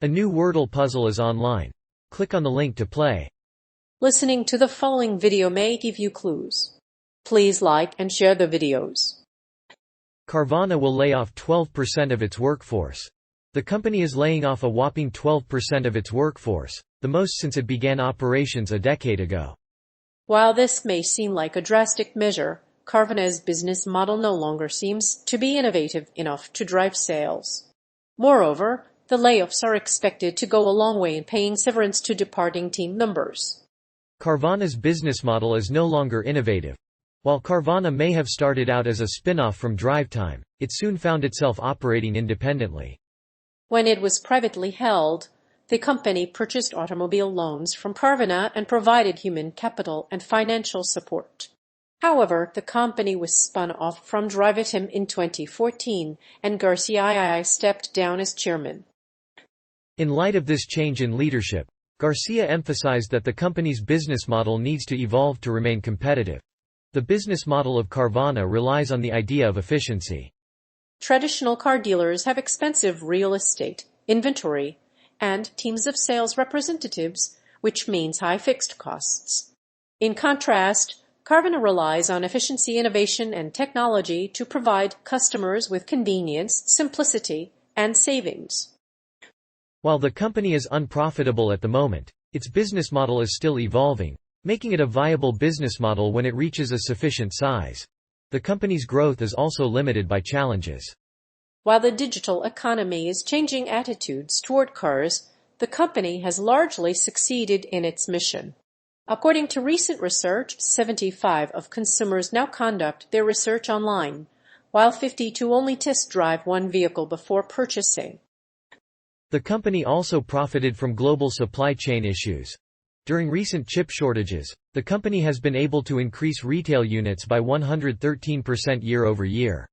A new Wordle puzzle is online. Click on the link to play. Listening to the following video may give you clues. Please like and share the videos. Carvana will lay off 12% of its workforce. The company is laying off a whopping 12% of its workforce, the most since it began operations a decade ago. While this may seem like a drastic measure, Carvana's business model no longer seems to be innovative enough to drive sales. Moreover, the layoffs are expected to go a long way in paying severance to departing team members. Carvana's business model is no longer innovative. While Carvana may have started out as a spin-off from DriveTime, it soon found itself operating independently. When it was privately held, the company purchased automobile loans from Carvana and provided human capital and financial support. However, the company was spun off from DriveTime in 2014, and Garcia stepped down as chairman. In light of this change in leadership, Garcia emphasized that the company's business model needs to evolve to remain competitive. The business model of Carvana relies on the idea of efficiency. Traditional car dealers have expensive real estate, inventory, and teams of sales representatives, which means high fixed costs. In contrast, Carvana relies on efficiency, innovation, and technology to provide customers with convenience, simplicity, and savings. While the company is unprofitable at the moment, its business model is still evolving, making it a viable business model when it reaches a sufficient size. The company's growth is also limited by challenges. While the digital economy is changing attitudes toward cars, the company has largely succeeded in its mission. According to recent research, 75% of consumers now conduct their research online, while 52% only test drive one vehicle before purchasing. The company also profited from global supply chain issues. During recent chip shortages, the company has been able to increase retail units by 113% year-over-year.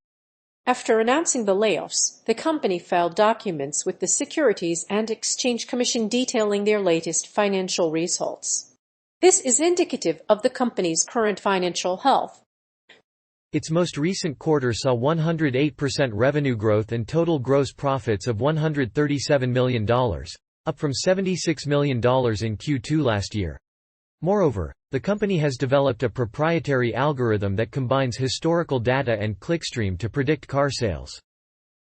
After announcing the layoffs, the company filed documents with the Securities and Exchange Commission detailing their latest financial results. This is indicative of the company's current financial health. Its most recent quarter saw 108% revenue growth and total gross profits of $137 million, up from $76 million in Q2 last year. Moreover, the company has developed a proprietary algorithm that combines historical data and clickstream to predict car sales.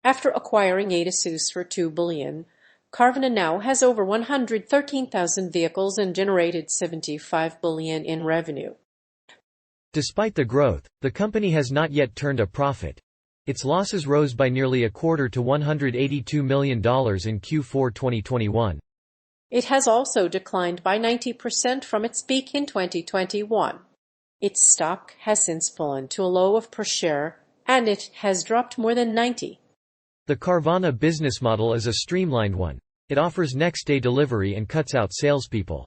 After acquiring ASUS for $2 billion, Carvana now has over 113,000 vehicles and generated $75 billion in revenue. Despite the growth, the company has not yet turned a profit. Its losses rose by nearly a quarter to $182 million in Q4 2021. It has also declined by 90% from its peak in 2021. Its stock has since fallen to a low of per share, and it has dropped more than 90%. The Carvana business model is a streamlined one. It offers next-day delivery and cuts out salespeople.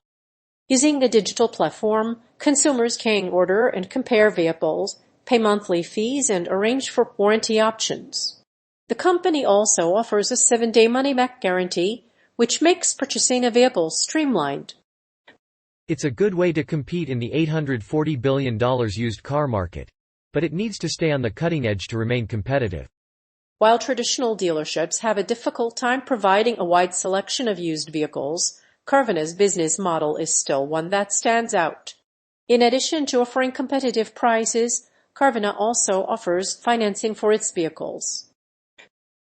Using the digital platform, consumers can order and compare vehicles, pay monthly fees, and arrange for warranty options. The company also offers a 7-day money-back guarantee, which makes purchasing a vehicle streamlined. It's a good way to compete in the $840 billion used car market. But it needs to stay on the cutting edge to remain competitive. While traditional dealerships have a difficult time providing a wide selection of used vehicles, Carvana's business model is still one that stands out. In addition to offering competitive prices, Carvana also offers financing for its vehicles.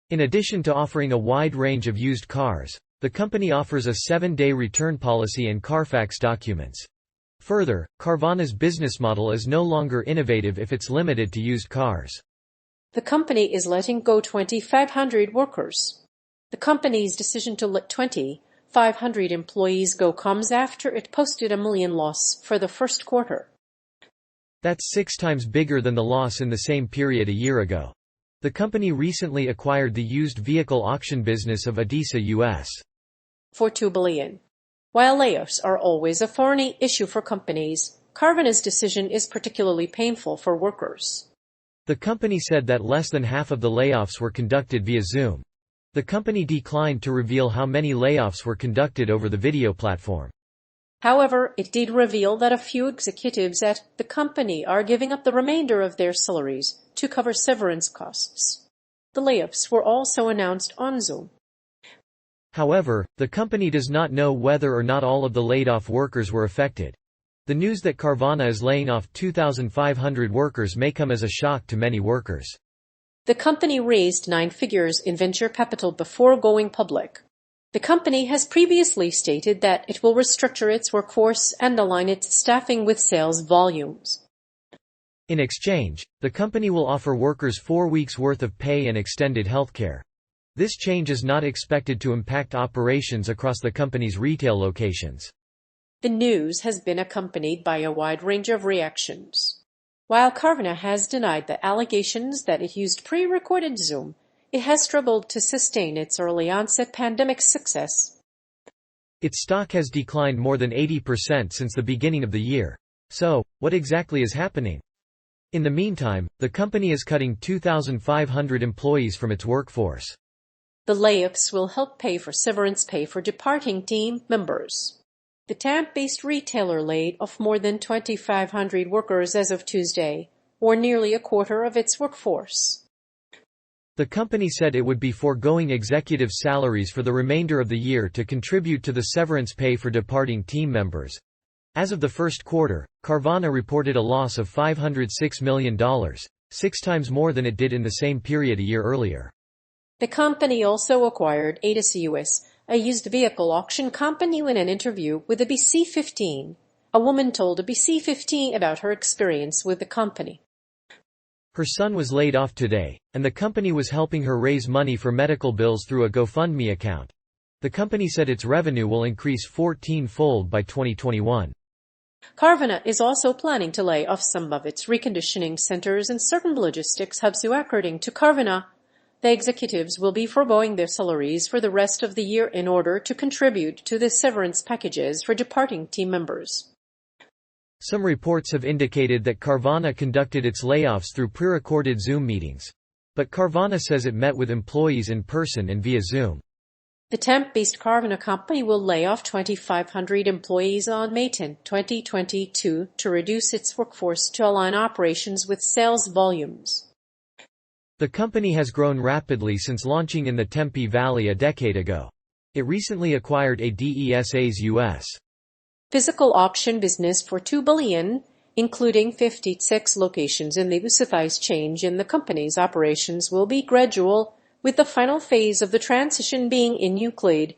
In addition to offering a wide range of used cars, the company offers a 7-day return policy and Carfax documents. Further, Carvana's business model is no longer innovative if it's limited to used cars. The company is letting go 2,500 workers. The company's decision to let 2,500 employees go comes after it posted $1 million loss for the first quarter. That's 6 times bigger than the loss in the same period a year ago. The company recently acquired the used vehicle auction business of Adisa US for $2 billion. While layoffs are always a thorny issue for companies, Carvana's decision is particularly painful for workers. The company said that less than half of the layoffs were conducted via Zoom. The company declined to reveal how many layoffs were conducted over the video platform. However, it did reveal that a few executives at the company are giving up the remainder of their salaries to cover severance costs. The layoffs were also announced on Zoom. However, the company does not know whether or not all of the laid-off workers were affected. The news that Carvana is laying off 2,500 workers may come as a shock to many workers. The company raised 9 figures in venture capital before going public. The company has previously stated that it will restructure its workforce and align its staffing with sales volumes. In exchange, the company will offer workers 4 weeks' worth of pay and extended healthcare. This change is not expected to impact operations across the company's retail locations. The news has been accompanied by a wide range of reactions. While Carvana has denied the allegations that it used pre-recorded Zoom, it has struggled to sustain its early-onset pandemic success. Its stock has declined more than 80% since the beginning of the year. So, what exactly is happening? In the meantime, the company is cutting 2,500 employees from its workforce. The layoffs will help pay for severance pay for departing team members. The Tampa-based retailer laid off more than 2,500 workers as of Tuesday, or nearly a quarter of its workforce. The company said it would be foregoing executive salaries for the remainder of the year to contribute to the severance pay for departing team members. As of the first quarter, Carvana reported a loss of $506 million, 6 times more than it did in the same period a year earlier. The company also acquired Atus US, a used vehicle auction company. In an interview with ABC15, a woman told ABC15 about her experience with the company. Her son was laid off today, and the company was helping her raise money for medical bills through a GoFundMe account. The company said its revenue will increase 14-fold by 2021. Carvana is also planning to lay off some of its reconditioning centers and certain logistics hubs. According to Carvana, the executives will be foregoing their salaries for the rest of the year in order to contribute to the severance packages for departing team members. Some reports have indicated that Carvana conducted its layoffs through pre-recorded Zoom meetings. But Carvana says it met with employees in person and via Zoom. The Tampa-based Carvana company will lay off 2,500 employees on May 10, 2022 to reduce its workforce to align operations with sales volumes. The company has grown rapidly since launching in the Tempe Valley a decade ago. It recently acquired Atus US physical auction business for $2 billion, including 56 locations in the US. Change in the company's operations will be gradual, with the final phase of the transition being in Euclid,